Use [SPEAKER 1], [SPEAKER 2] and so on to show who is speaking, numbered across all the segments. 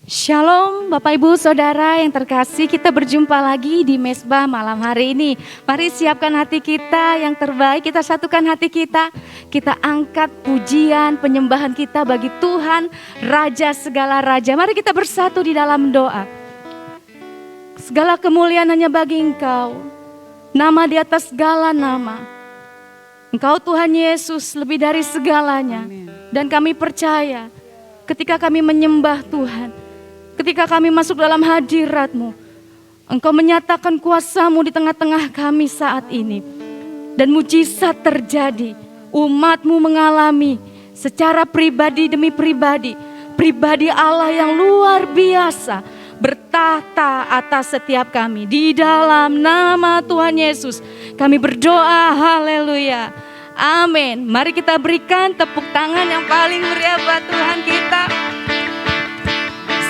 [SPEAKER 1] Shalom Bapak Ibu Saudara yang terkasih, kita berjumpa lagi di Mesbah malam hari ini. Mari siapkan hati kita yang terbaik, kita satukan hati kita. Kita angkat pujian, penyembahan kita bagi Tuhan, Raja segala Raja. Mari kita bersatu di dalam doa. Segala kemuliaan hanya bagi Engkau, nama di atas segala nama. Engkau Tuhan Yesus lebih dari segalanya. Dan kami percaya ketika kami menyembah Tuhan, ketika kami masuk dalam hadirat-Mu, Engkau menyatakan kuasa-Mu di tengah-tengah kami saat ini. Dan mujizat terjadi, umat-Mu mengalami secara pribadi demi pribadi, pribadi Allah yang luar biasa bertahta atas setiap kami. Di dalam nama Tuhan Yesus kami berdoa, haleluya, amin. Mari kita berikan tepuk tangan yang paling meriah buat Tuhan kita.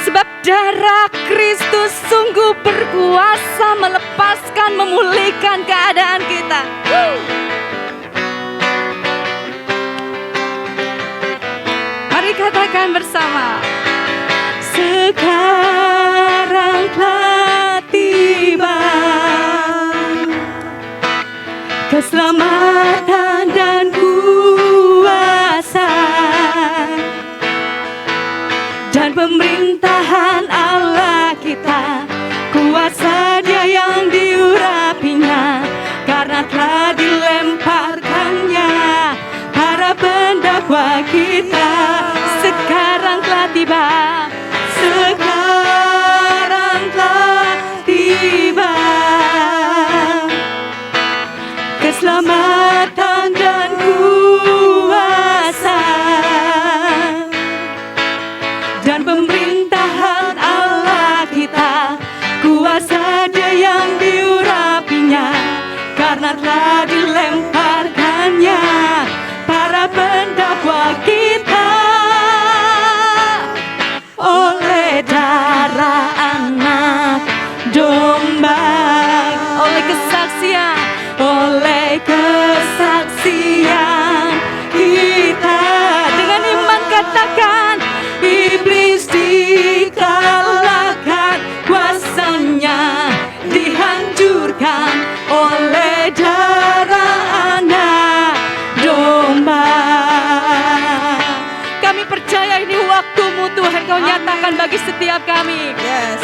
[SPEAKER 1] Sebab darah Kristus sungguh berkuasa melepaskan, memulihkan keadaan kita. Mari katakan bersama. Sekarang telah tiba keselamatan dan kuasa dan pemerintahan Allah kita, kuasa Dia yang diurapinya, karena telah dilemparkannya para pendakwa kita. Sekarang telah tiba, sekarang telah tiba keselamatan dan kuasa dan pemerintahan Allah kita, kuasa Dia yang diurapinya, karena telah dilemparkannya para pendakwa kita. Oleh darah anak domba, oleh kesaksian, oleh kesaksian kita, dengan iman katakan, iblis dikalahkan, kuasanya dihancurkan oleh darah anak domba. Kami percaya ini waktu-Mu Tuhan, Kau nyatakan bagi setiap kami. Yes.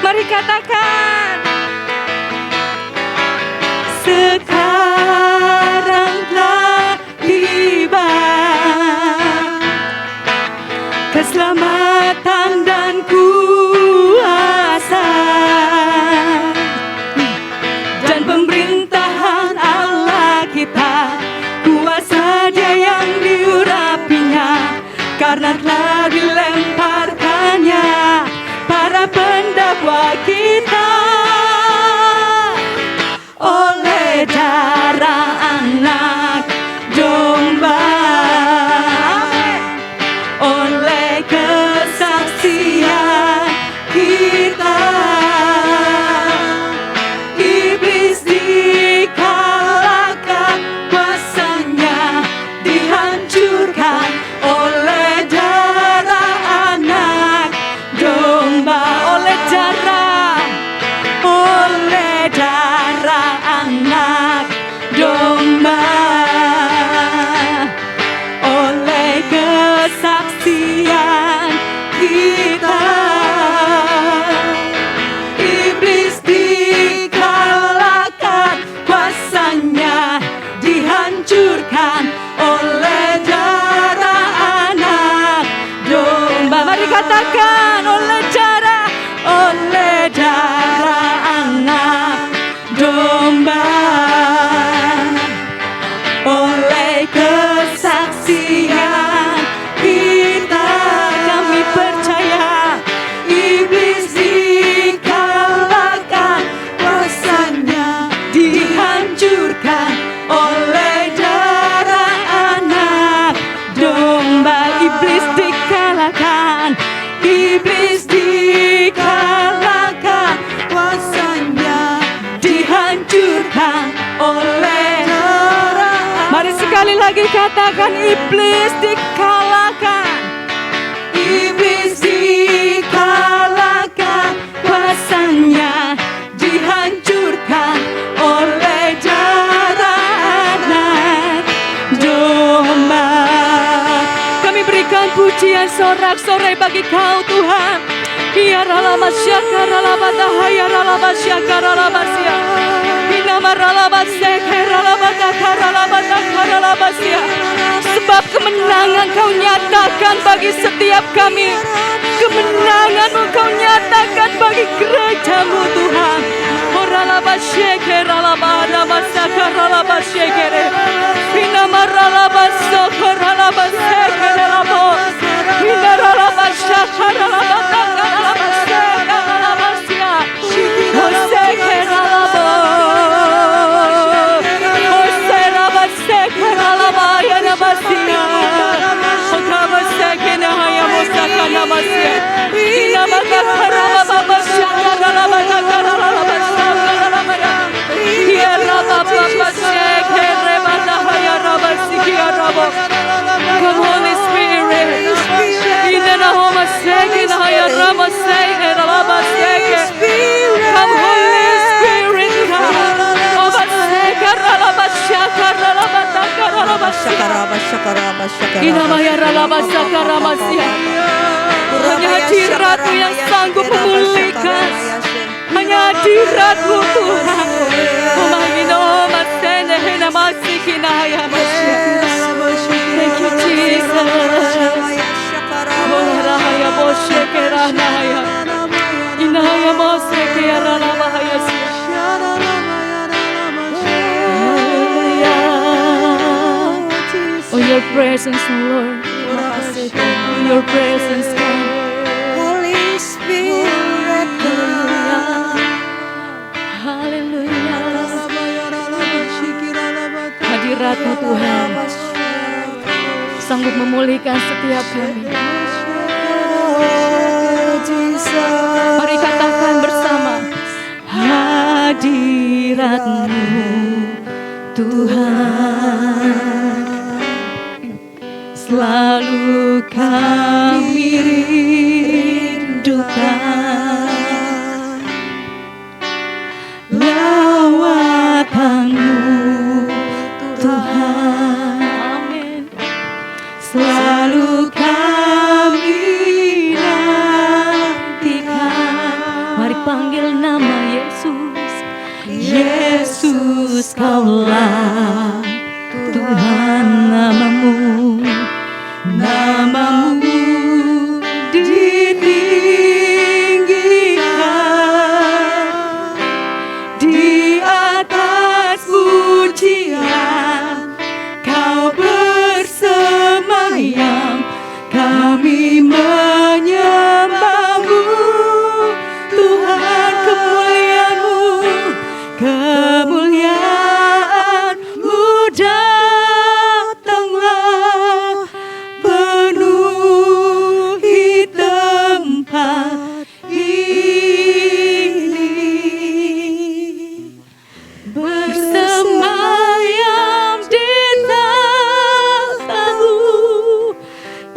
[SPEAKER 1] Mari katakan. Sekarang telah tiba keselamatan dan kuasa dan pemerintahan Allah kita, kuasa Dia yang diurapinya, karena telah dilemparkannya para pendakwa kita. Oleh darah anak domba, oleh kesaksian kita, iblis dikalahkan, kuasanya dihancurkan oleh darah anak domba. Oleh darah anak domba, oleh kesaksian kita, iblis dikalahkan, kuasanya dihancurkan oleh darah anak domba. Mari katakan, oleh darah anak domba, oleh kesaksian kita, kami percaya, iblis dikalahkan, kuasanya dihancurkan oleh darah anak domba. Iblis dikalahkan, iblis dikalahkan, kuasanya dihancurkan oleh darah. Mari sekali lagi katakan, iblis dikalahkan, pujian sorak-sorai bagi Kau Tuhan. Ya ralama syakara lama dahaya ralama syakara lama sia. Inama ralama sekera lama dakara lama dakara lama sia. Sebab kemenangan Kau nyatakan bagi setiap kami. Kemenangan-Mu Kau nyatakan bagi gereja-Mu Tuhan. Ralama syekera lama ralama sakara lama syekere. Inama ralama sokara lama sekera lama. Inara lama syakara lama dakara lama sekera lama sia. Sekera lama. Seraba sekera lama ya lama sia. Kama sekena haya mosaka lama sia. Inama dakara lama syakara lama dakara lama sakara lama ya. Ya lama papa sekera lama haya lama sikia lama. Come Holy Spirit. Inana homa sekena haya lama sekera lama sekera. Come Holy Spirit. Oba sekera lama syakara lama dakara lama sia. Inama ya lama sakara lama sia. Hanya hadirat-Mu yang sanggup memulihkan. Hanya hadirat-Mu Tuhan. Omangino masene hena masikina ya masya. Thank you Jesus. Rahaya boshe kerana ya. Inaya mose kera lama ya sia. Oh your presence Lord. Your presence come.
[SPEAKER 2] Holy Spirit come.
[SPEAKER 1] Haleluya. Hadirat-Mu Tuhan sanggup memulihkan setiap kami. Mari katakan bersama. Hadirat-Mu Tuhan selalu kami rindukan. Lawatan-Mu Tuhan, amin. Selalu kami nantikan. Mari panggil nama Yesus. Yesus Kaulah Tuhan, nama-Mu, nama-Mu ditinggikan di atas pujian. Kau bersemayam, kami menyembah-Mu Tuhan. Kemuliaan-Mu datanglah, penuhi tempat ini. Bersemayam di tanah-Mu,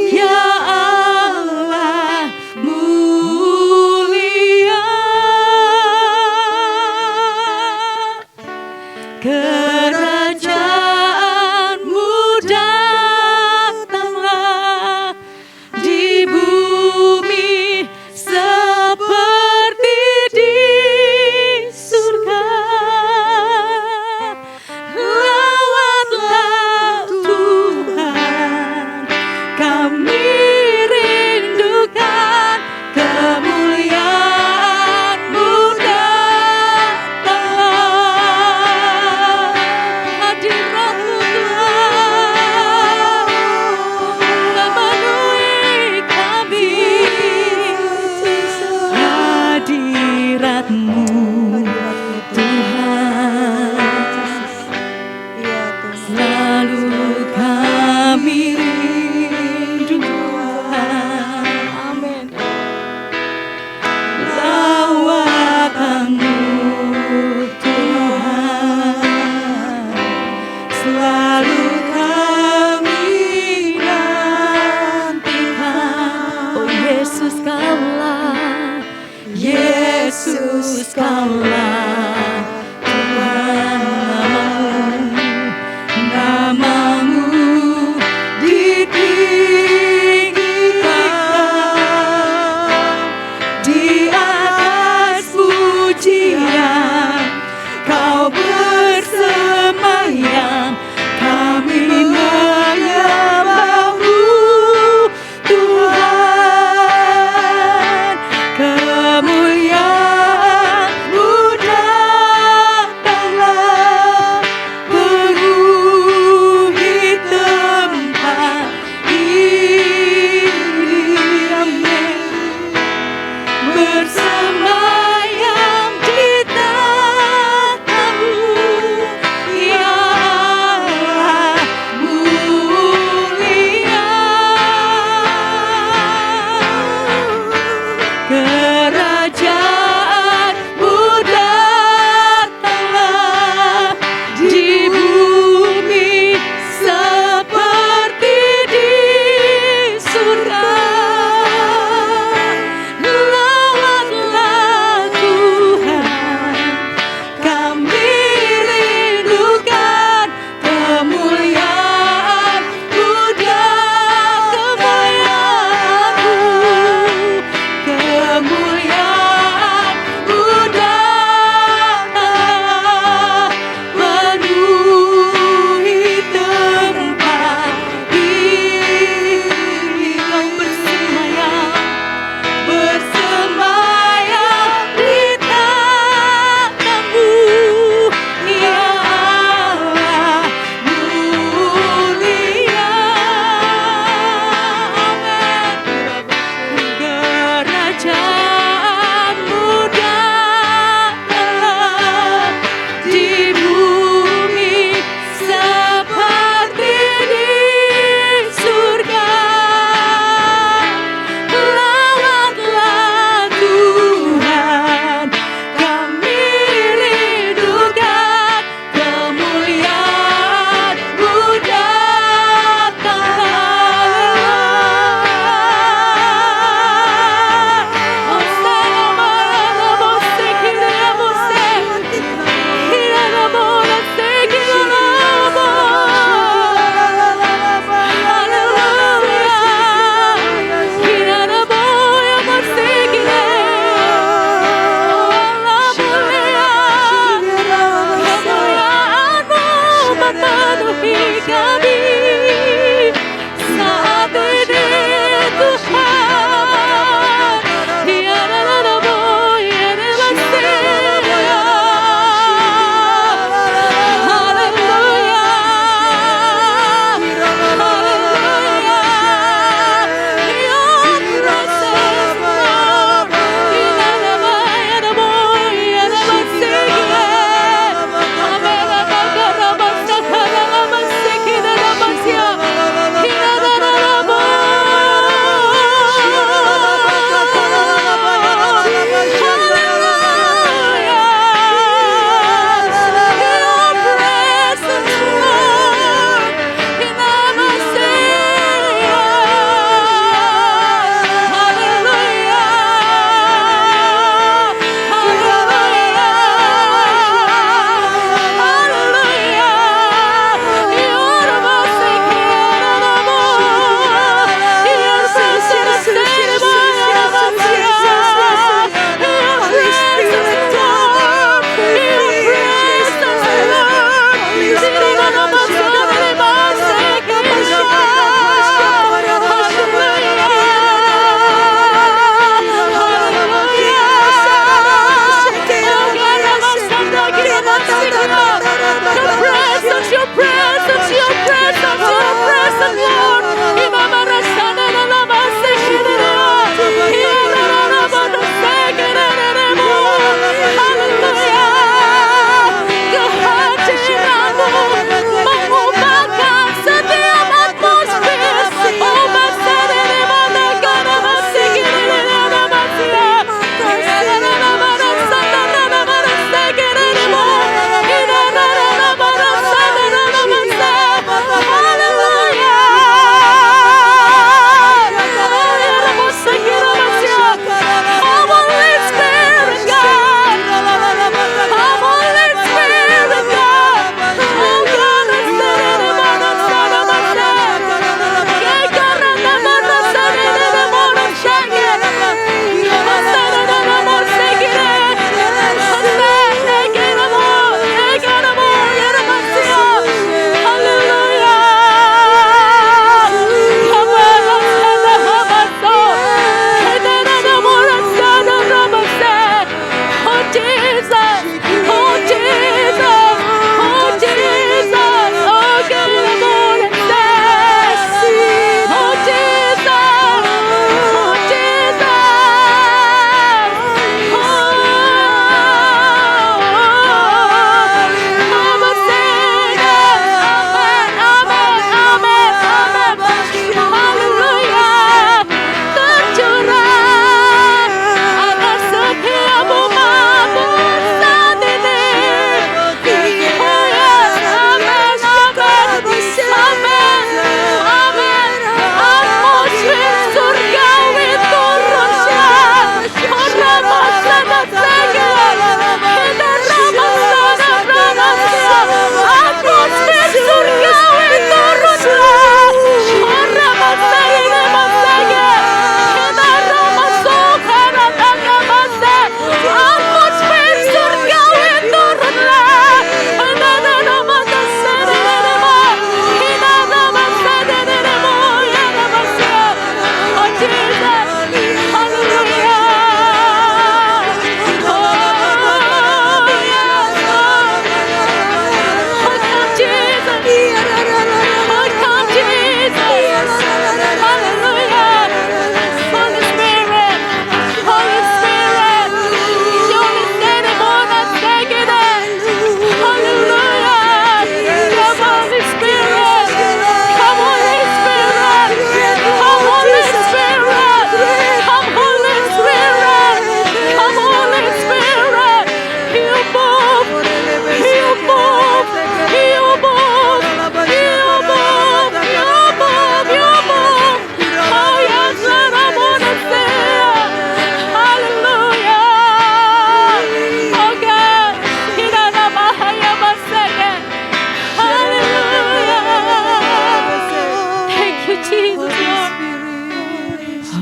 [SPEAKER 1] ya Allah mulia. Kerajaan-Mu datanglah di bumi seperti di surga. Lawatlah Tuhan, kami rindukan. Kemuliaan-Mu datanglah. Hadirat-Mu Tuhan memenuhi kami. Hadirat-Mu Tuhan selalu kami rindukan. Amin. Lawatan-Mu Tuhan selalu kami nantikan. Oh Yesus Kaulah, Yesus Kaulah Tuhan, nama-Mu, nama-Mu ditinggikan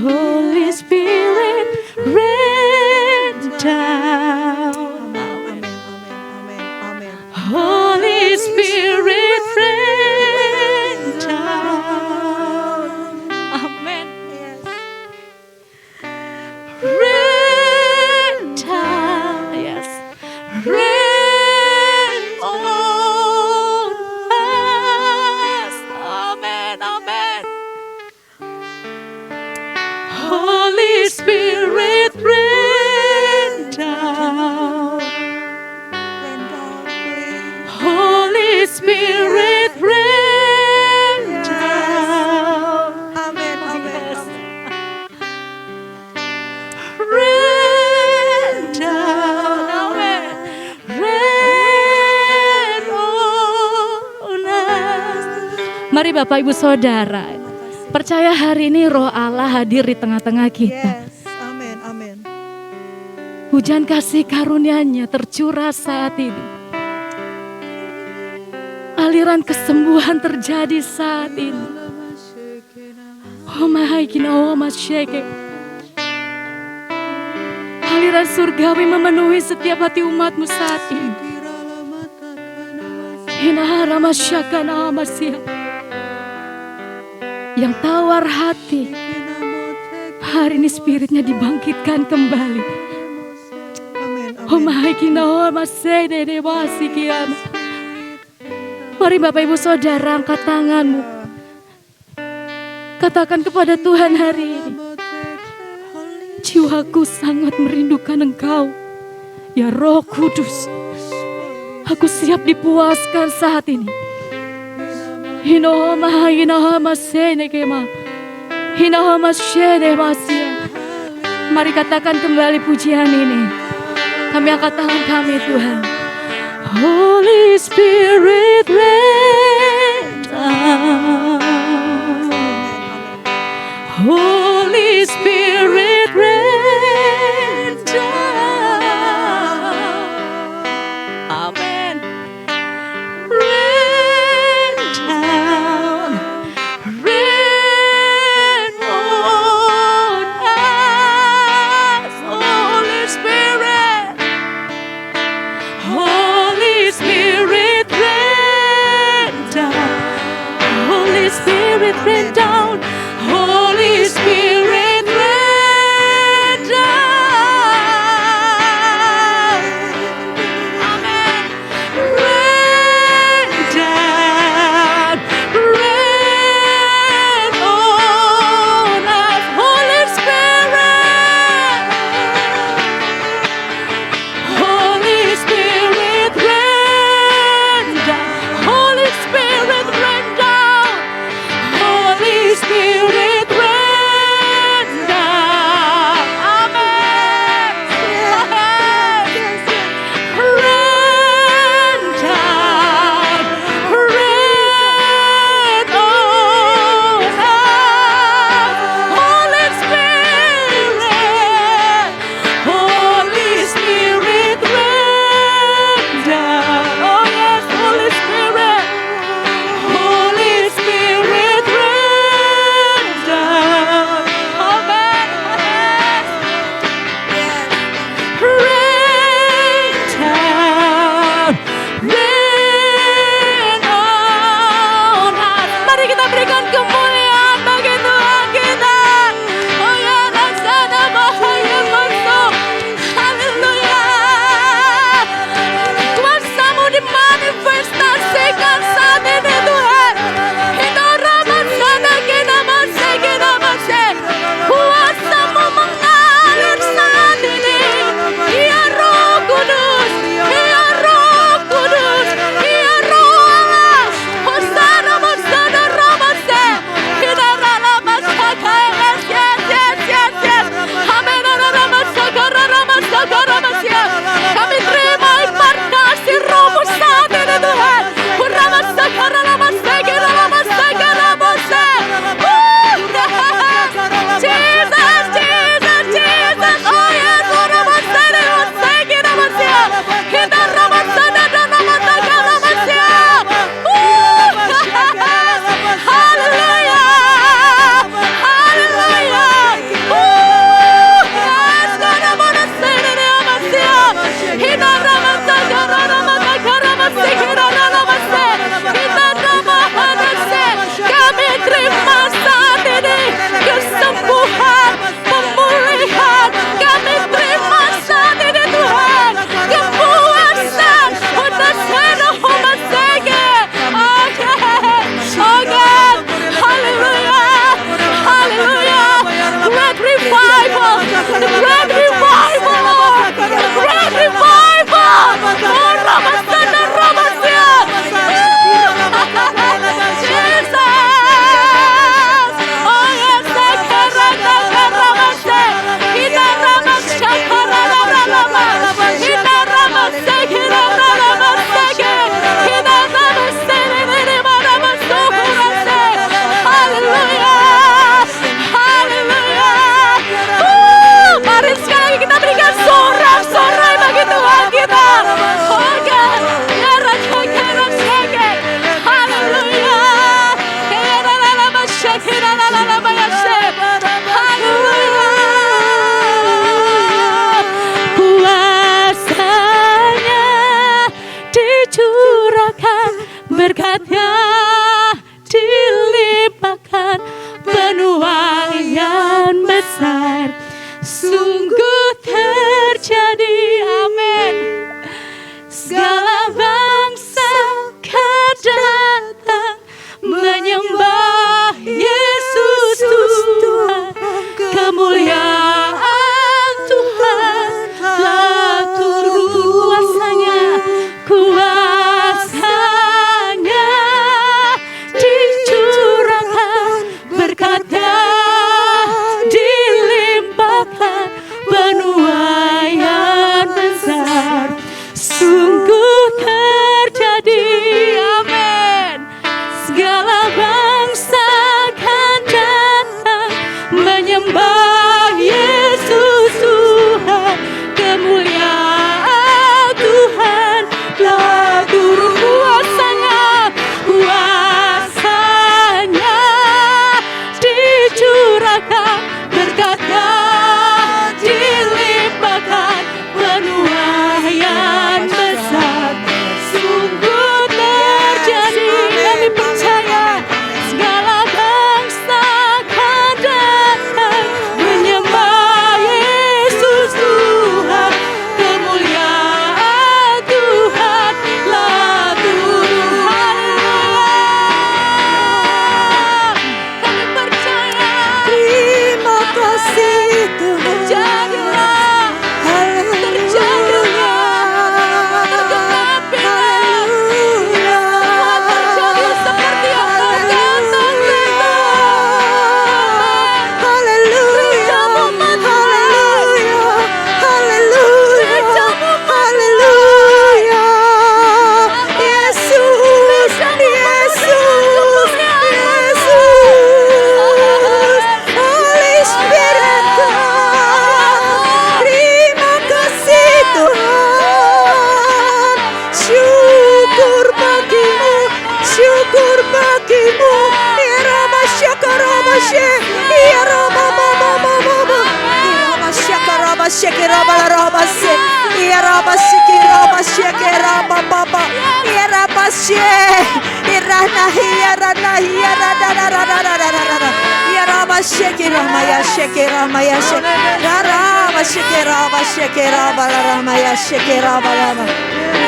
[SPEAKER 1] Holy Spirit, rain down.
[SPEAKER 2] Amin, amin, amin.
[SPEAKER 1] Holy Spirit, rain down. Amen.
[SPEAKER 2] Yes.
[SPEAKER 1] Rain down, yes. Rain on us. Amen, amen. Holy Spirit, rain down.
[SPEAKER 2] Rain down, please.
[SPEAKER 1] Holy Spirit, rain down.
[SPEAKER 2] Amin, amin,
[SPEAKER 1] Yes.
[SPEAKER 2] amin.
[SPEAKER 1] Rain down, amen. Rain on us. Mari Bapak Ibu Saudara, percaya hari ini Roh Allah hadir di tengah-tengah kita.
[SPEAKER 2] Yes, amin, amin.
[SPEAKER 1] Hujan kasih karunia-Nya tercurah saat ini. Aliran kesembuhan terjadi saat ini. Oh my God, aliran surgawi memenuhi setiap hati umat-Mu saat ini. Hinahara masyakana masya. Yang tawar hati, hari ini spiritnya dibangkitkan kembali.
[SPEAKER 2] Amin,
[SPEAKER 1] Oh
[SPEAKER 2] amin.
[SPEAKER 1] my God, masya dede basi kiam. Mari Bapak Ibu Saudara, angkat tanganmu. Katakan kepada Tuhan hari ini, jiwaku sangat merindukan Engkau, ya Roh Kudus. Aku siap dipuaskan saat ini. Hinohama hinohama senekema, hinohama senemasia. Mari katakan kembali pujian ini. Kami angkat tangan kami Tuhan. Holy Spirit, rain down. Holy Spirit, rain down. Amen. Rain down. Rain on us. Holy Spirit. Holy Spirit, rain down. Holy Spirit, rain down. Holy Spirit, rain berkatnya dilimpahkan, penuaian besar sungguh terjadi. Amin. Segala bangsa akan datang menyembah Yesus Tuhan. Kemuliaan Tuhan telah turun, kuasanya dicurahkan, berkatnya dilimpahkan, penuaian besar sungguh terjadi. Amin. Segala bangsa akan datang menyembah Yesus Tuhan. Kemuliaan Tuhan telah turun, kuasanya dicurahkan, berkatnya dilimpahkan, penuaian besar sungguh terjadi. Kami percaya segala bangsa akan datang menyembah Yesus Tuhan. Kemuliaan Tuhan telah turun. Haleluya. Kami percaya.
[SPEAKER 2] Terima kasih Tuhan.
[SPEAKER 1] Terjadilah. Terjadilah.
[SPEAKER 2] Haleluya.
[SPEAKER 1] Terjadi seperti yang kau katakan.
[SPEAKER 2] Haleluya. Haleluya. Haleluya. Yesus. Holy Spirit God. Terima kasih Tuhan. Syukur bagimu. Syukur bagimu. Ya Rama Syakarama Syek. Ya Rama Mama Mama. Ya Rama Syakarama Syek. Ya Rama Rama Syek. Ya Rama Syek. Ya Rama Syek. Ya Rama Papa. Ya Rama Syek. Ya Rana. Ya Rana. Ya Rana. Ya Rama Syek. Ya Rama Ya Syek. Ya Rama Ya Syek. Ya Rama Syek. Ya Rama Syek. Ya Rama Rama Ya Syek. Ya Rama Rama.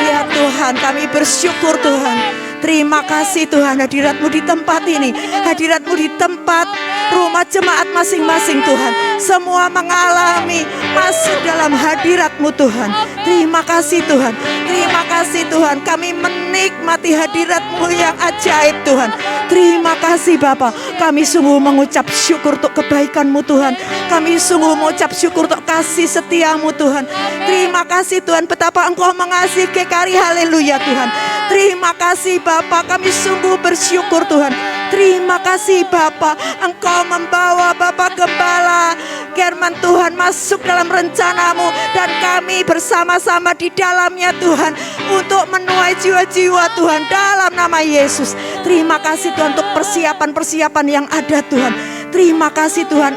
[SPEAKER 2] Ya Tuhan, kami bersyukur Tuhan. Terima kasih Tuhan, hadirat-Mu di tempat ini, hadirat-Mu di tempat rumah jemaat masing-masing Tuhan. Semua mengalami masuk dalam hadirat-Mu Tuhan. Terima kasih Tuhan, terima kasih Tuhan. Kami menikmati hadirat-Mu yang ajaib Tuhan. Terima kasih Bapa. Kami sungguh mengucap syukur untuk kebaikan-Mu Tuhan. Kami sungguh mengucap syukur untuk kasih setia-Mu Tuhan. Terima kasih Tuhan, betapa Engkau mengasihi GKRI. Haleluya Tuhan. Terima kasih Bapa, kami sungguh bersyukur Tuhan. Terima kasih Bapa, Engkau membawa Bapak Gembala German Tuhan masuk dalam rencana-Mu, dan kami bersama-sama di dalamnya Tuhan, untuk menuai jiwa-jiwa Tuhan dalam nama Yesus. Terima kasih Tuhan untuk persiapan-persiapan yang ada Tuhan. Terima kasih Tuhan,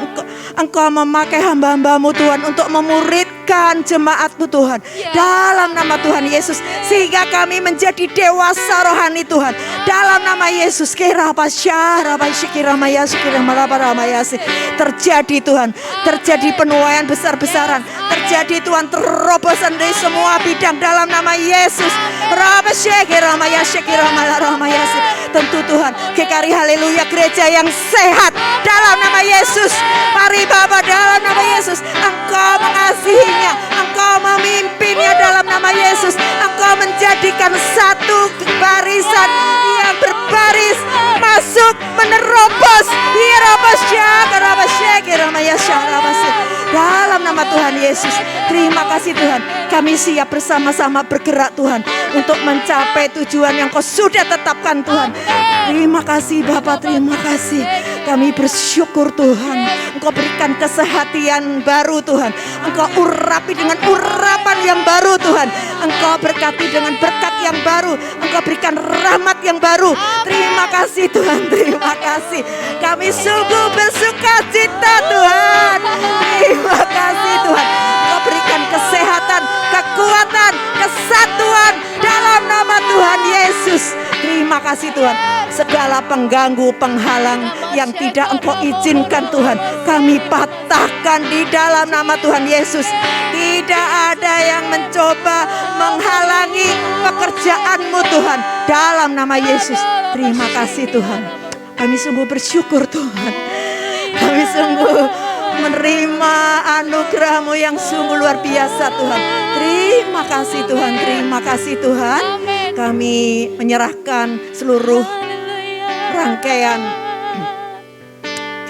[SPEAKER 2] Engkau memakai hamba-hamba-Mu Tuhan untuk memuridkan jemaat-Mu Tuhan dalam nama Tuhan Yesus, sehingga kami menjadi dewasa rohani Tuhan dalam nama Yesus. Terjadi Tuhan, terjadi penuaian besar-besaran, terjadi Tuhan, terobosan dari semua bidang dalam nama Yesus. Tentu Tuhan, GKRI haleluya, gereja yang sehat dalam nama Yesus. Mari Bapa, dalam nama Yesus, Engkau mengasihinya, Engkau memimpinnya dalam nama Yesus. Engkau menjadikan satu barisan yang berbaris masuk menerobos dalam nama Tuhan Yesus. Terima kasih Tuhan, kami siap bersama-sama bergerak Tuhan untuk mencapai tujuan yang Kau sudah tetapkan Tuhan. Terima kasih Bapak, terima kasih. Kami bersyukur Tuhan, Engkau berikan kesehatan baru Tuhan. Engkau urapi dengan urapan yang baru Tuhan. Engkau berkati dengan berkat yang baru. Engkau berikan rahmat yang baru. Terima kasih Tuhan, terima kasih. Kami sungguh bersuka cita Tuhan. Terima kasih Tuhan. Engkau berikan kesehatan, kekuatan, kesatuan dalam nama Tuhan Yesus. Terima Terima kasih Tuhan. Segala pengganggu, penghalang yang tidak Engkau izinkan Tuhan, kami patahkan di dalam nama Tuhan Yesus. Tidak ada yang mencoba menghalangi pekerjaan-Mu Tuhan, dalam nama Yesus. Terima kasih Tuhan. Kami sungguh bersyukur Tuhan. Kami sungguh menerima anugerah-Mu yang sungguh luar biasa Tuhan. Terima kasih Tuhan, terima kasih Tuhan. Kami menyerahkan seluruh rangkaian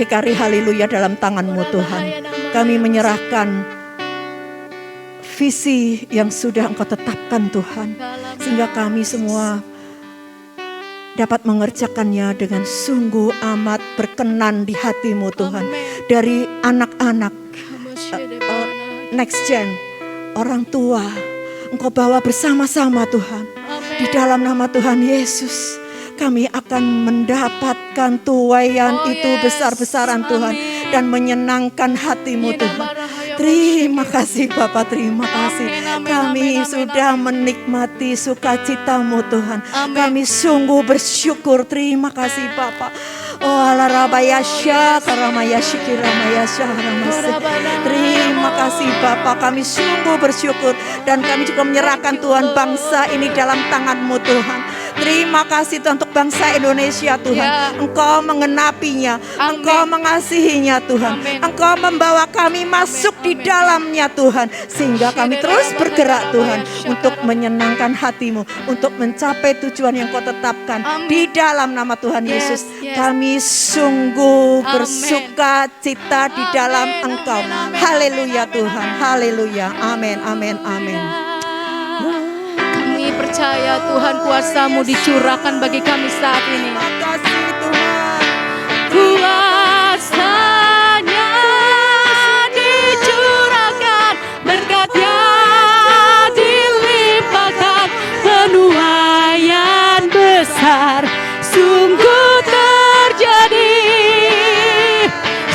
[SPEAKER 2] GKRI Haleluya dalam tangan-Mu Tuhan. Kami menyerahkan visi yang sudah Engkau tetapkan Tuhan, sehingga kami semua dapat mengerjakannya dengan sungguh amat berkenan di hati-Mu Tuhan. Dari anak-anak, next gen, orang tua, Engkau bawa bersama-sama Tuhan. Di dalam nama Tuhan Yesus, kami akan mendapatkan tuaian itu besar-besaran Tuhan, dan menyenangkan hati-Mu Tuhan. Terima kasih Bapak, terima kasih. Kami sudah menikmati sukacita-Mu Tuhan. Kami sungguh bersyukur. Terima kasih Bapak. Oh alarabayasya karamayasya kiramayasya haramase. Terima kasih Bapak, kami sungguh bersyukur. Dan kami juga menyerahkan Tuhan bangsa ini dalam tangan-Mu Tuhan. Terima kasih Tuhan untuk bangsa Indonesia Tuhan. Engkau mengenapinya, Engkau mengasihinya Tuhan. Engkau membawa kami masuk di dalamnya Tuhan, sehingga kami terus bergerak Tuhan untuk menyenangkan hati-Mu, untuk mencapai tujuan yang Kau tetapkan. Di dalam nama Tuhan Yesus, kami sungguh bersuka cita di dalam Engkau. Haleluya Tuhan, haleluya, amin, amin, amin.
[SPEAKER 1] Kami percaya Tuhan, kuasa-Mu dicurahkan bagi kami saat ini.
[SPEAKER 2] Terima kasih Tuhan.
[SPEAKER 1] Kuasa-Nya dicurahkan, berkat-Nya dilimpahkan, penuaian besar sungguh terjadi.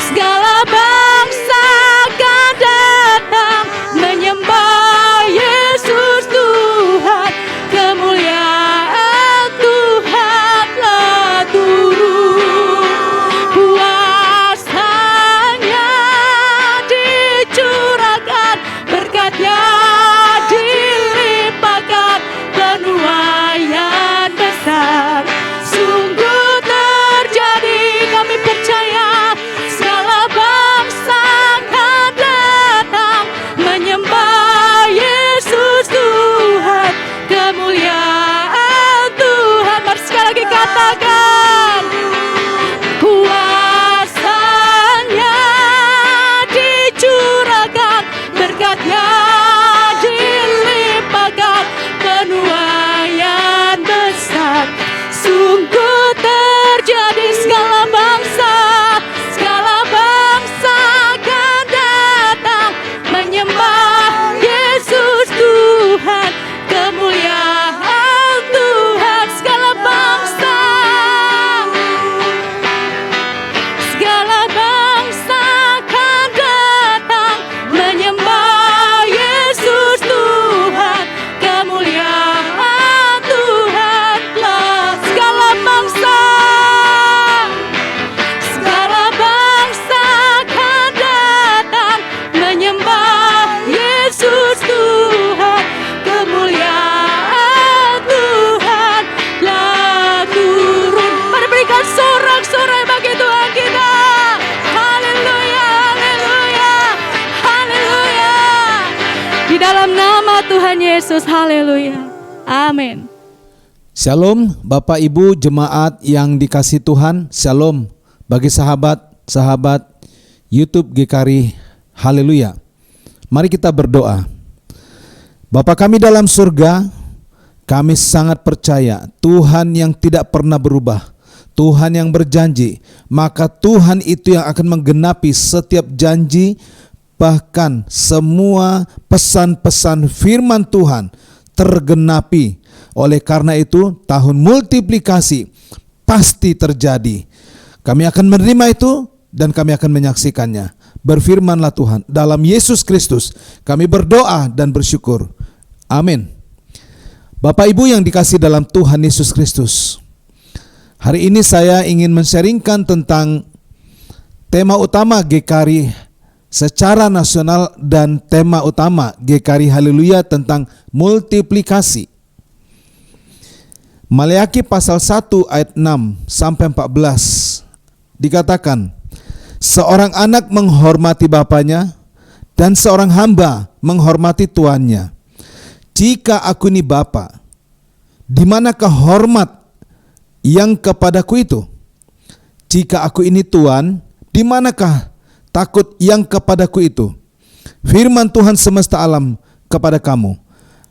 [SPEAKER 1] Segala bangsa akan datang menyembah Yesus Tuhan. Kemuliaan Tuhan telah turun. Kuasa-Nya dicurahkan, berkat-Nya dilimpahkan, penuaian besar sungguh terjadi. Kami percaya segala bangsa akan datang menyembah Yesus Tuhan. Kemuliaan Tuhan. Mari sekali lagi katakan, kuasa-Nya dicurahkan, berkat-Nya dilimpahkan, penuaian besar sungguh terjadi. Segala bangsa akan datang menyembah Yesus Tuhan. Kemuliaan Tuhan. Segala bangsa akan datang menyembah Yesus Tuhan. Kemuliaan Tuhan telah. Segala bangsa akan datang menyembah Yesus Tuhan. Kemuliaan Tuhan telah turun. Mari berikan sorak-sorai bagi Tuhan kita. Haleluya, haleluya, haleluya. Di dalam nama Tuhan Yesus, haleluya. Amin.
[SPEAKER 3] Shalom Bapak Ibu jemaat yang dikasih Tuhan. Shalom bagi sahabat-sahabat YouTube GKRI Haleluya. Mari kita berdoa. Bapa kami dalam surga, kami sangat percaya Tuhan yang tidak pernah berubah, Tuhan yang berjanji, maka Tuhan itu yang akan menggenapi setiap janji, bahkan semua pesan-pesan firman Tuhan tergenapi. Oleh karena itu, tahun multiplikasi pasti terjadi. Kami akan menerima itu dan kami akan menyaksikannya. Berfirmanlah Tuhan, dalam Yesus Kristus kami berdoa dan bersyukur. Amin. Bapak Ibu yang dikasih dalam Tuhan Yesus Kristus, Hari ini saya ingin men-sharingkan tentang tema utama GKRI secara nasional dan tema utama GKRI Haleluya tentang multiplikasi. Maleakhi pasal 1 ayat 6 sampai 14 dikatakan, seorang anak menghormati bapaknya dan seorang hamba menghormati tuannya. Jika aku ini bapa, di manakah hormat yang kepadaku itu? Jika aku ini tuan, di manakah takut yang kepadaku itu? Firman Tuhan semesta alam kepada kamu,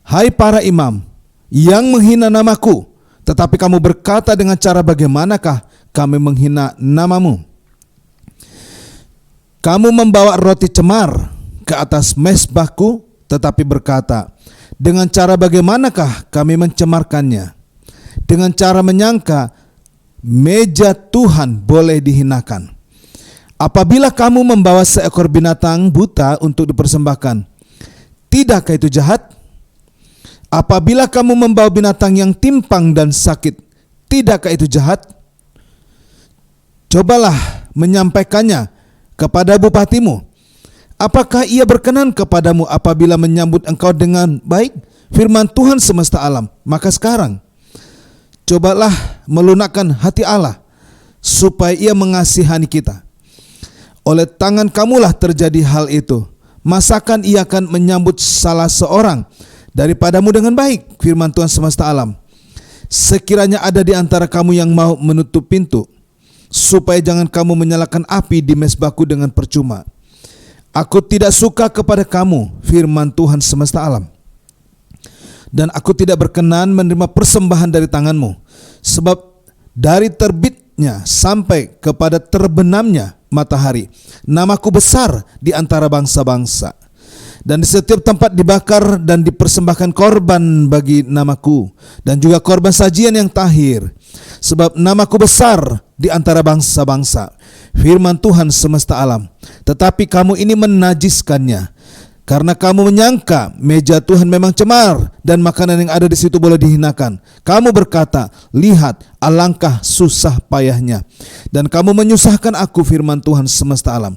[SPEAKER 3] hai para imam yang menghina namaku, tetapi kamu berkata dengan cara bagaimanakah kami menghina namamu? Kamu membawa roti cemar ke atas mezbahku, tetapi berkata, dengan cara bagaimanakah kami mencemarkannya? Dengan cara menyangka meja Tuhan boleh dihinakan. Apabila kamu membawa seekor binatang buta untuk dipersembahkan, tidakkah itu jahat? Apabila kamu membawa binatang yang timpang dan sakit, tidakkah itu jahat? Cobalah menyampaikannya kepada bupatimu. Apakah ia berkenan kepadamu apabila menyambut engkau dengan baik? Firman Tuhan semesta alam. Maka sekarang cobalah melunakkan hati Allah supaya ia mengasihani kita. Oleh tangan kamulah terjadi hal itu. Masakan ia akan menyambut salah seorang daripadamu dengan baik? Firman Tuhan semesta alam. Sekiranya ada di antara kamu yang mau menutup pintu, supaya jangan kamu menyalakan api di mezbahku dengan percuma. Aku tidak suka kepada kamu, firman Tuhan semesta alam. Dan aku tidak berkenan menerima persembahan dari tanganmu, sebab dari terbitnya sampai kepada terbenamnya matahari, namaku besar di antara bangsa-bangsa. Dan di setiap tempat dibakar dan dipersembahkan korban bagi namaku, dan juga korban sajian yang tahir, sebab namaku besar di antara bangsa-bangsa. Firman Tuhan semesta alam. Tetapi kamu ini menajiskannya, karena kamu menyangka meja Tuhan memang cemar dan makanan yang ada di situ boleh dihinakan. Kamu berkata, lihat alangkah susah payahnya, dan kamu menyusahkan aku, firman Tuhan semesta alam.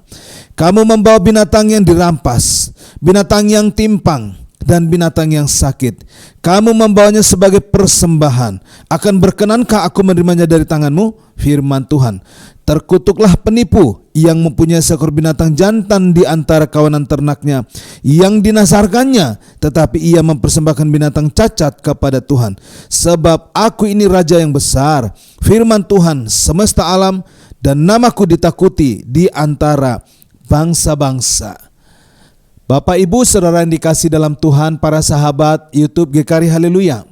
[SPEAKER 3] Kamu membawa binatang yang dirampas, binatang yang timpang, dan binatang yang sakit. Kamu membawanya sebagai persembahan. Akan berkenankah aku menerimanya dari tanganmu? Firman Tuhan. Terkutuklah penipu yang mempunyai seekor binatang jantan di antara kawanan ternaknya, yang dinasarkannya, tetapi ia mempersembahkan binatang cacat kepada Tuhan. Sebab aku ini raja yang besar, firman Tuhan semesta alam, dan namaku ditakuti di antara bangsa-bangsa. Bapak, Ibu, Saudara yang dikasih dalam Tuhan, para sahabat YouTube GKRI Haleluya,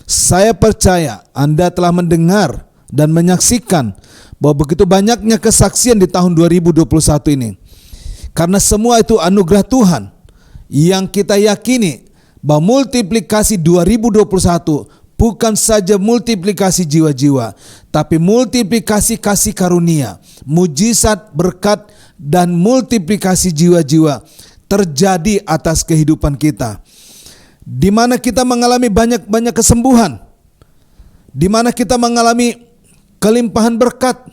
[SPEAKER 3] saya percaya Anda telah mendengar dan menyaksikan bahwa begitu banyaknya kesaksian di tahun 2021 ini. Karena semua itu anugerah Tuhan, yang kita yakini bahwa multiplikasi 2021 bukan saja multiplikasi jiwa-jiwa, tapi multiplikasi kasih karunia, mujizat, berkat, dan multiplikasi jiwa-jiwa terjadi atas kehidupan kita, di mana kita mengalami banyak kesembuhan, di mana kita mengalami kelimpahan berkat,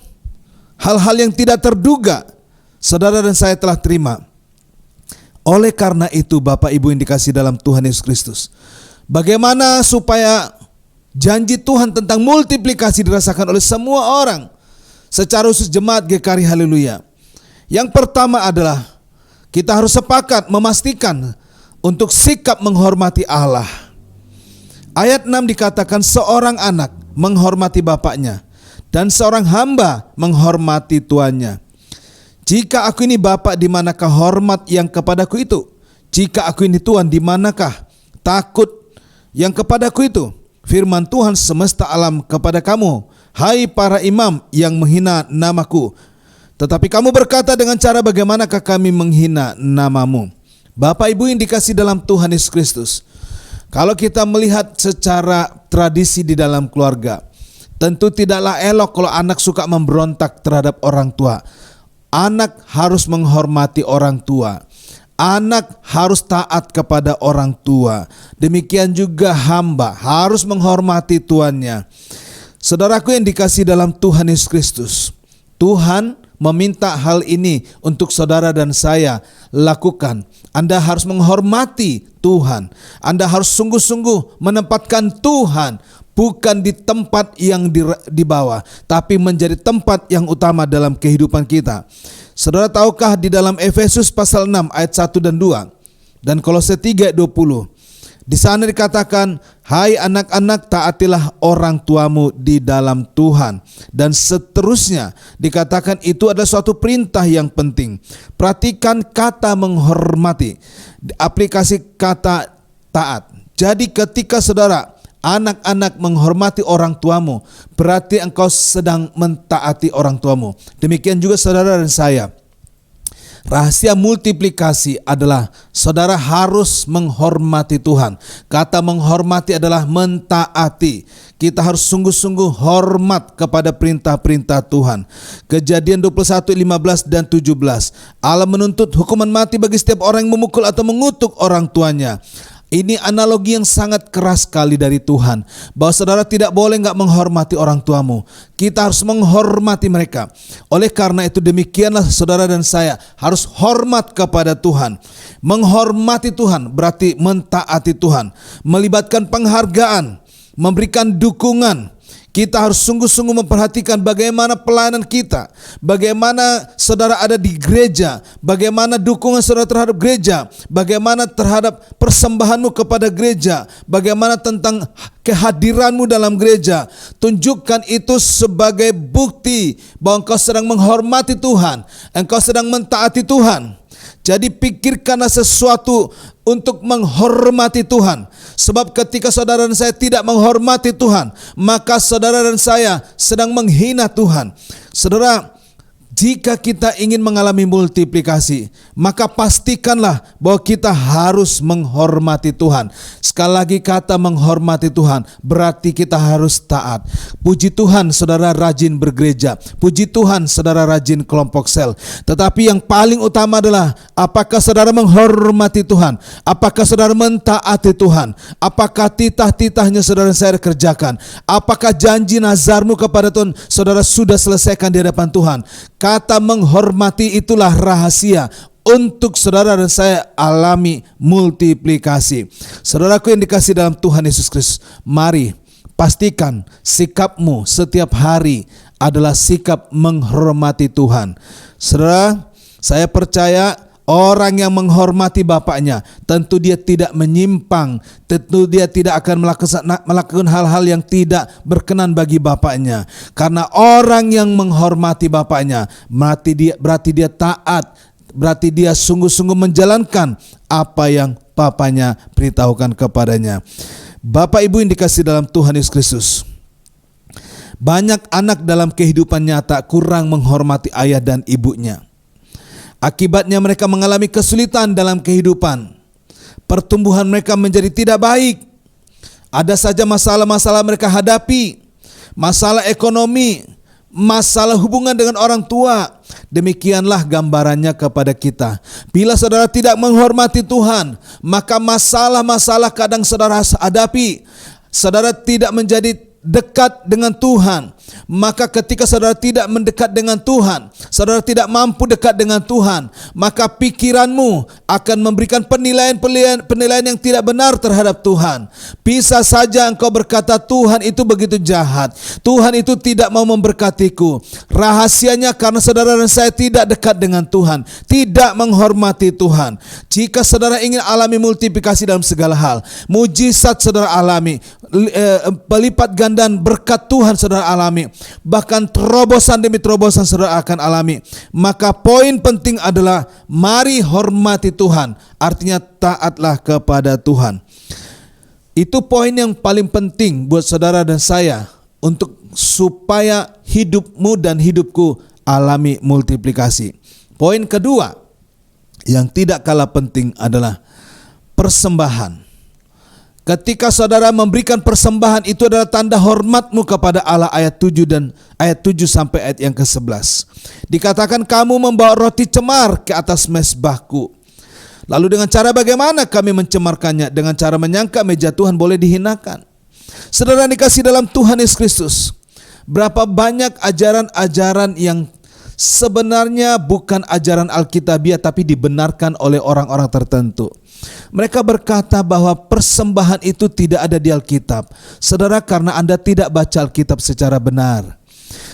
[SPEAKER 3] hal-hal yang tidak terduga saudara dan saya telah terima. Oleh karena itu, Bapak Ibu yang dikasih dalam Tuhan Yesus Kristus, bagaimana supaya janji Tuhan tentang multiplikasi dirasakan oleh semua orang, secara khusus jemaat GKRI Haleluya? Yang pertama adalah kita harus sepakat memastikan untuk sikap menghormati Allah. Ayat 6 dikatakan, seorang anak menghormati bapaknya dan seorang hamba menghormati tuannya. Jika aku ini bapak, di manakah hormat yang kepadaku itu? Jika aku ini tuan, di manakah takut yang kepadaku itu? Firman Tuhan semesta alam kepada kamu, hai para imam yang menghina namaku, tetapi kamu berkata, dengan cara bagaimanakah kami menghina namamu? Bapak Ibu yang dikasih dalam Tuhan Yesus Kristus, kalau kita melihat secara tradisi di dalam keluarga, tentu tidaklah elok kalau anak suka memberontak terhadap orang tua. Anak harus menghormati orang tua. Anak harus taat kepada orang tua. Demikian juga hamba harus menghormati tuannya. Saudaraku yang dikasihi dalam Tuhan Yesus Kristus, Tuhan meminta hal ini untuk saudara dan saya lakukan. Anda harus menghormati Tuhan. Anda harus sungguh-sungguh menempatkan Tuhan bukan di tempat yang di bawah, tapi menjadi tempat yang utama dalam kehidupan kita. Saudara tahukah di dalam Efesus pasal 6 ayat 1 dan 2 dan Kolose 3 ayat 20, di sana dikatakan, hai anak-anak, taatilah orang tuamu di dalam Tuhan. Dan seterusnya dikatakan itu adalah suatu perintah yang penting. Perhatikan kata menghormati, aplikasi kata taat. Jadi ketika saudara, anak-anak menghormati orang tuamu, berarti engkau sedang mentaati orang tuamu. Demikian juga saudara dan saya. Rahasia multiplikasi adalah saudara harus menghormati Tuhan. Kata menghormati adalah mentaati. Kita harus sungguh-sungguh hormat kepada perintah-perintah Tuhan. Kejadian 21, 15 dan 17. Allah menuntut hukuman mati bagi setiap orang yang memukul atau mengutuk orang tuanya. Ini analogi yang sangat keras sekali dari Tuhan, bahwa saudara tidak boleh gak menghormati orang tuamu. Kita harus menghormati mereka. Oleh karena itu demikianlah saudara dan saya harus hormat kepada Tuhan. Menghormati Tuhan berarti mentaati Tuhan, melibatkan penghargaan, memberikan dukungan. Kita harus sungguh-sungguh memperhatikan bagaimana pelayanan kita, bagaimana saudara ada di gereja, bagaimana dukungan saudara terhadap gereja, bagaimana terhadap persembahanmu kepada gereja, bagaimana tentang kehadiranmu dalam gereja. Tunjukkan itu sebagai bukti bahwa engkau sedang menghormati Tuhan, engkau sedang mentaati Tuhan. Jadi pikirkanlah sesuatu untuk menghormati Tuhan. Sebab ketika saudara dan saya tidak menghormati Tuhan, maka saudara dan saya sedang menghina Tuhan. Saudara, jika kita ingin mengalami multiplikasi, maka pastikanlah bahwa kita harus menghormati Tuhan. Sekali lagi kata menghormati Tuhan berarti kita harus taat. Puji Tuhan saudara rajin bergereja, puji Tuhan saudara rajin kelompok sel. Tetapi yang paling utama adalah apakah saudara menghormati Tuhan? Apakah saudara mentaati Tuhan? Apakah titah-titahnya saudara saya kerjakan? Apakah janji nazarmu kepada Tuhan saudara sudah selesaikan di hadapan Tuhan? Kata menghormati itulah rahasia untuk saudara dan saya alami multiplikasi. Saudaraku yang dikasihi dalam Tuhan Yesus Kristus, mari pastikan sikapmu setiap hari adalah sikap menghormati Tuhan. Saudara, saya percaya orang yang menghormati bapaknya, tentu dia tidak menyimpang, tentu dia tidak akan melakukan hal-hal yang tidak berkenan bagi bapaknya. Karena orang yang menghormati bapaknya, berarti dia taat, berarti dia sungguh-sungguh menjalankan apa yang bapaknya beritahukan kepadanya. Bapak Ibu yang dikasihi dalam Tuhan Yesus Kristus, banyak anak dalam kehidupan nyata kurang menghormati ayah dan ibunya. Akibatnya mereka mengalami kesulitan dalam kehidupan. Pertumbuhan mereka menjadi tidak baik. Ada saja masalah-masalah mereka hadapi. Masalah ekonomi, masalah hubungan dengan orang tua. Demikianlah gambarannya kepada kita. Bila saudara tidak menghormati Tuhan, maka masalah-masalah kadang saudara hadapi. Saudara tidak menjadi dekat dengan Tuhan. Maka ketika saudara tidak mendekat dengan Tuhan, saudara tidak mampu dekat dengan Tuhan, maka pikiranmu akan memberikan penilaian yang tidak benar terhadap Tuhan. Bisa saja engkau berkata, Tuhan itu begitu jahat, Tuhan itu tidak mau memberkatiku. Rahasianya karena saudara dan saya tidak dekat dengan Tuhan, tidak menghormati Tuhan. Jika saudara ingin alami multiplikasi dalam segala hal, mujizat saudara alami, pelipat gandaan berkat Tuhan saudara alami, bahkan terobosan demi terobosan saudara akan alami. Maka poin penting adalah mari hormati Tuhan, artinya taatlah kepada Tuhan. Itu poin yang paling penting buat saudara dan saya untuk supaya hidupmu dan hidupku alami multiplikasi. Poin kedua yang tidak kalah penting adalah persembahan. Ketika saudara memberikan persembahan, itu adalah tanda hormatmu kepada Allah. Ayat 7 sampai ayat yang ke-11. Dikatakan kamu membawa roti cemar ke atas mezbahku. Lalu dengan cara bagaimana kami mencemarkannya? Dengan cara menyangka meja Tuhan boleh dihinakan. Saudara dikasih dalam Tuhan Yesus Kristus, Berapa banyak ajaran-ajaran yang sebenarnya bukan ajaran Alkitabiah tapi dibenarkan oleh orang-orang tertentu. Mereka berkata bahwa persembahan itu tidak ada di Alkitab. Saudara, karena Anda tidak baca Alkitab secara benar.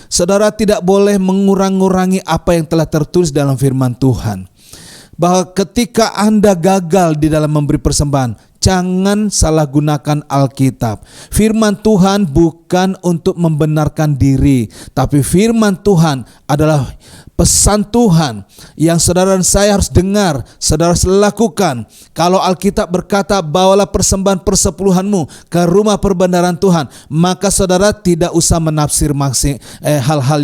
[SPEAKER 3] Saudara tidak boleh mengurang-ngurangi apa yang telah tertulis dalam firman Tuhan. Bahwa ketika Anda gagal di dalam memberi persembahan, jangan salah gunakan Alkitab. Firman Tuhan bukan untuk membenarkan diri, tapi firman Tuhan adalah pesan Tuhan yang saudara dan saya harus dengar, saudara harus lakukan. Kalau Alkitab berkata bawalah persembahan persepuluhanmu ke rumah perbendaharaan Tuhan, maka saudara tidak usah menafsir hal-hal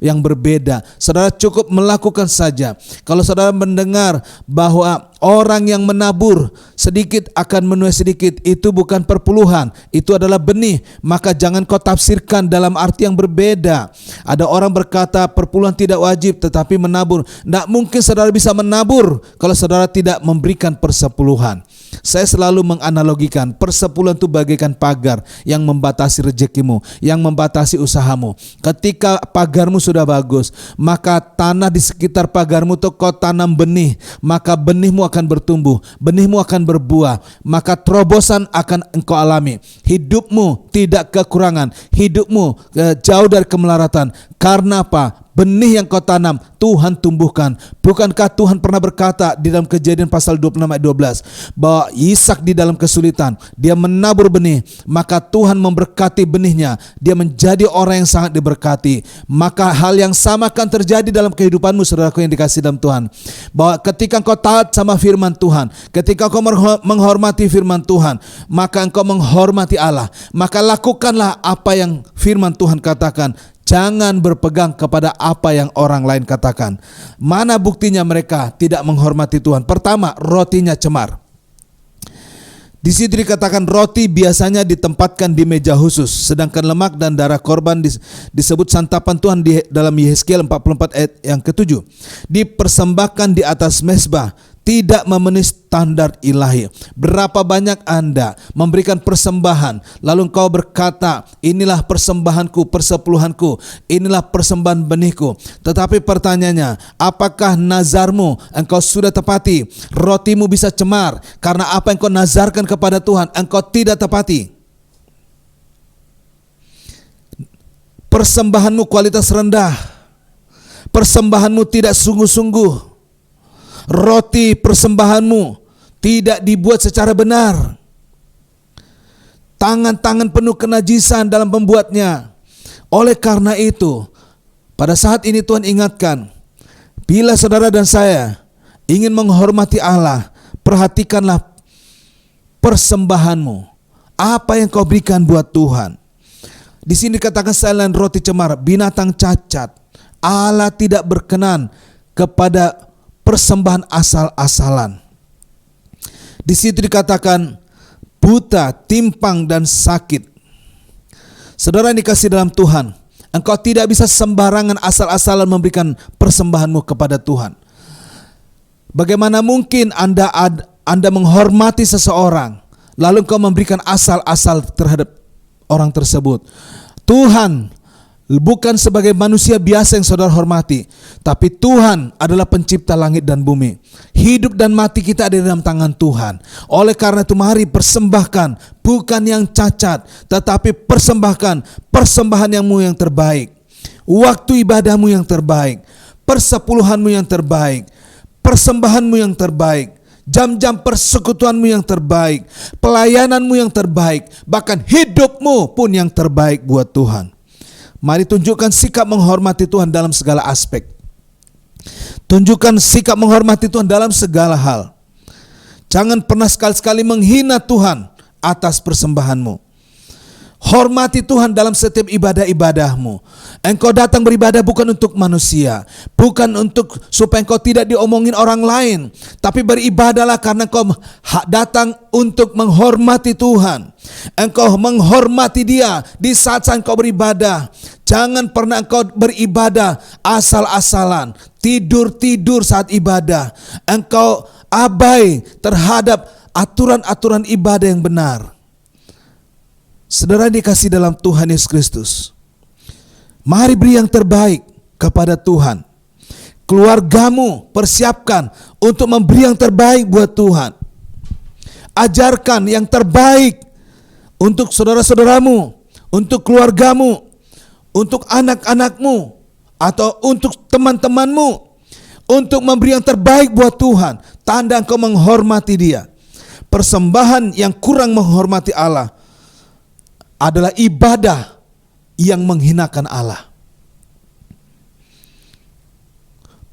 [SPEAKER 3] yang berbeda. Saudara cukup melakukan saja. Kalau saudara mendengar bahwa orang yang menabur sedikit akan menuai sedikit, itu bukan perpuluhan, itu adalah benih, maka jangan kau tafsirkan dalam arti yang berbeda. Ada orang berkata perpuluhan tidak wajib tetapi menabur. Tidak mungkin saudara bisa menabur kalau saudara tidak memberikan persepuluhan. Saya selalu menganalogikan persepuluhan itu bagaikan pagar yang membatasi rezekimu, yang membatasi usahamu. Ketika pagarmu sudah bagus, maka tanah di sekitar pagarmu itu kau tanam benih, maka benihmu akan bertumbuh, benihmu akan berbuah, maka terobosan akan engkau alami. Hidupmu tidak kekurangan, hidupmu jauh dari kemelaratan. Karena apa? Benih yang kau tanam Tuhan tumbuhkan. Bukankah Tuhan pernah berkata di dalam Kejadian pasal 26 ayat 12 bahwa Ishak di dalam kesulitan dia menabur benih, maka Tuhan memberkati benihnya, dia menjadi orang yang sangat diberkati. Maka hal yang sama akan terjadi dalam kehidupanmu, saudaraku yang dikasihi dalam Tuhan, bahwa ketika engkau taat sama firman Tuhan, ketika engkau menghormati firman Tuhan, maka engkau menghormati Allah. Maka lakukanlah apa yang firman Tuhan katakan. Jangan berpegang kepada apa yang orang lain katakan. Mana buktinya mereka tidak menghormati Tuhan? Pertama, rotinya cemar. Di situ dikatakan roti biasanya ditempatkan di meja khusus, sedangkan lemak dan darah korban disebut santapan Tuhan di dalam Yehezkiel 44 ayat yang ke-7. Dipersembahkan di atas mezbah, tidak memenuhi standar ilahi. Berapa banyak Anda memberikan persembahan, lalu engkau berkata, inilah persembahanku, persepuluhanku, inilah persembahan benihku. Tetapi pertanyaannya, apakah nazarmu engkau sudah tepati? Rotimu bisa cemar karena apa yang engkau nazarkan kepada Tuhan engkau tidak tepati. Persembahanmu kualitas rendah, persembahanmu tidak sungguh-sungguh, roti persembahanmu tidak dibuat secara benar, tangan-tangan penuh kenajisan dalam pembuatnya. Oleh karena itu, pada saat ini Tuhan ingatkan, bila saudara dan saya ingin menghormati Allah, perhatikanlah persembahanmu. Apa yang kau berikan buat Tuhan? Di sini dikatakan selain roti cemar, binatang cacat. Allah tidak berkenan kepada persembahan asal-asalan. Di situ dikatakan buta, timpang dan sakit. Saudara yang dikasihi dalam Tuhan, engkau tidak bisa sembarangan asal-asalan memberikan persembahanmu kepada Tuhan. Bagaimana mungkin Anda menghormati seseorang lalu engkau memberikan asal-asal terhadap orang tersebut? Tuhan bukan sebagai manusia biasa yang saudara hormati, tapi Tuhan adalah pencipta langit dan bumi. Hidup dan mati kita ada di dalam tangan Tuhan. Oleh karena itu mari persembahkan bukan yang cacat, tetapi persembahkan persembahanmu yang terbaik, waktu ibadahmu yang terbaik, persepuluhanmu yang terbaik, persembahanmu yang terbaik, jam-jam persekutuanmu yang terbaik, pelayananmu yang terbaik, bahkan hidupmu pun yang terbaik buat Tuhan. Mari tunjukkan sikap menghormati Tuhan dalam segala aspek. Tunjukkan sikap menghormati Tuhan dalam segala hal. Jangan pernah sekali-sekali menghina Tuhan atas persembahanmu. Hormati Tuhan dalam setiap ibadah-ibadahmu. Engkau datang beribadah bukan untuk manusia, bukan untuk supaya engkau tidak diomongin orang lain, tapi beribadahlah karena engkau datang untuk menghormati Tuhan. Engkau menghormati Dia di saat-saat engkau beribadah. Jangan pernah engkau beribadah asal-asalan, tidur-tidur saat ibadah. Engkau abai terhadap aturan-aturan ibadah yang benar. Saudara dikasih dalam Tuhan Yesus Kristus, Mari beri yang terbaik kepada Tuhan. Keluargamu persiapkan untuk memberi yang terbaik buat Tuhan. Ajarkan yang terbaik untuk saudara-saudaramu, untuk keluargamu, untuk anak-anakmu, atau untuk teman-temanmu, untuk memberi yang terbaik buat Tuhan. Tanda engkau menghormati Dia. Persembahan yang kurang menghormati Allah adalah ibadah yang menghinakan Allah.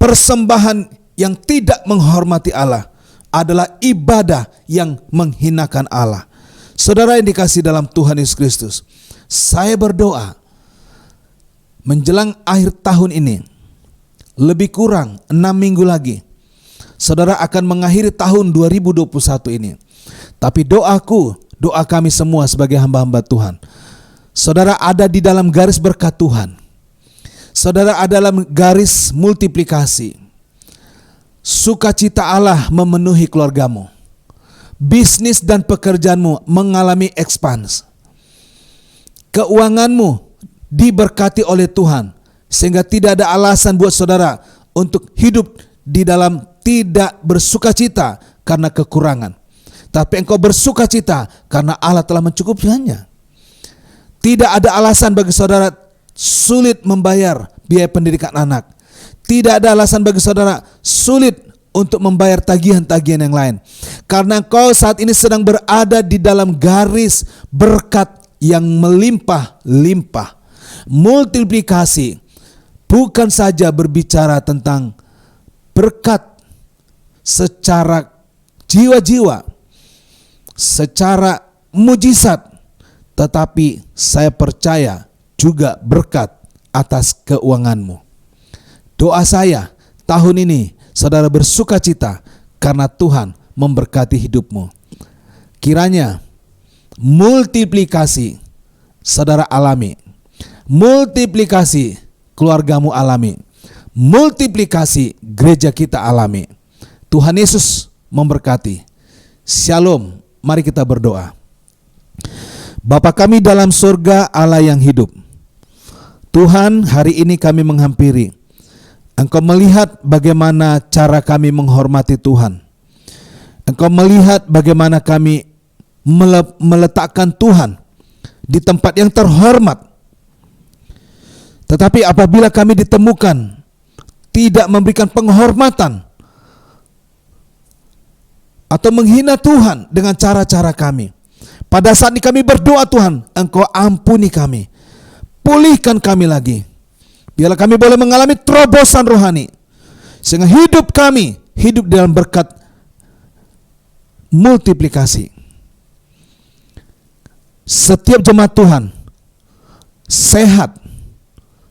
[SPEAKER 3] Persembahan yang tidak menghormati Allah adalah ibadah yang menghinakan Allah. Saudara yang dikasihi dalam Tuhan Yesus Kristus, saya berdoa menjelang akhir tahun ini, lebih kurang 6 minggu lagi, saudara akan mengakhiri tahun 2021 ini. Tapi doaku, doa kami semua sebagai hamba-hamba Tuhan, saudara ada di dalam garis berkat Tuhan. Saudara ada dalam garis multiplikasi. Sukacita Allah memenuhi keluargamu. Bisnis dan pekerjaanmu mengalami ekspans. Keuanganmu diberkati oleh Tuhan, sehingga tidak ada alasan buat saudara untuk hidup di dalam tidak bersukacita karena kekurangan. Tapi engkau bersukacita karena Allah telah mencukupinya. Tidak ada alasan bagi saudara sulit membayar biaya pendidikan anak. Tidak ada alasan bagi saudara sulit untuk membayar tagihan-tagihan yang lain. Karena engkau saat ini sedang berada di dalam garis berkat yang melimpah-limpah. Multiplikasi bukan saja berbicara tentang berkat secara jiwa-jiwa, secara mujizat, tetapi saya percaya juga berkat atas keuanganmu. Doa saya tahun ini saudara bersukacita karena Tuhan memberkati hidupmu. Kiranya multiplikasi saudara alami, multiplikasi keluargamu alami, multiplikasi gereja kita alami. Tuhan Yesus memberkati. Shalom. Mari kita berdoa. Bapa kami dalam surga, Allah yang hidup, Tuhan, hari ini kami menghampiri. Engkau melihat bagaimana cara kami menghormati Tuhan. Engkau melihat bagaimana kami meletakkan Tuhan di tempat yang terhormat. Tetapi apabila kami ditemukan tidak memberikan penghormatan atau menghina Tuhan dengan cara-cara kami, pada saat ini kami berdoa, Tuhan, Engkau ampuni kami, pulihkan kami lagi. Biarlah kami boleh mengalami terobosan rohani, sehingga hidup kami hidup dalam berkat multiplikasi. Setiap jemaat Tuhan sehat,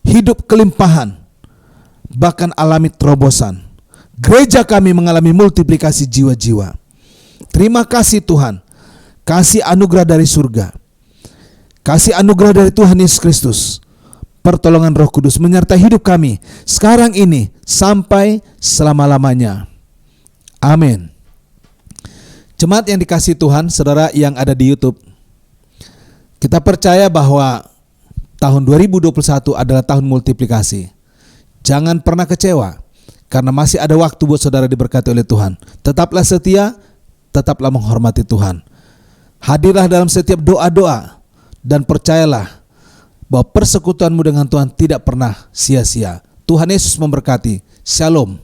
[SPEAKER 3] hidup kelimpahan, bahkan alami terobosan. Gereja kami mengalami multiplikasi jiwa-jiwa. Terima kasih Tuhan. Kasih anugerah dari surga, kasih anugerah dari Tuhan Yesus Kristus, pertolongan Roh Kudus menyertai hidup kami sekarang ini sampai selama-lamanya. Amin. Jemaat yang dikasihi Tuhan, saudara yang ada di YouTube, kita percaya bahwa tahun 2021 adalah tahun multiplikasi. Jangan pernah kecewa, karena masih ada waktu buat saudara diberkati oleh Tuhan. Tetaplah setia, tetaplah menghormati Tuhan. Hadirlah dalam setiap doa-doa dan percayalah bahwa persekutuanmu dengan Tuhan tidak pernah sia-sia. Tuhan Yesus memberkati. Shalom.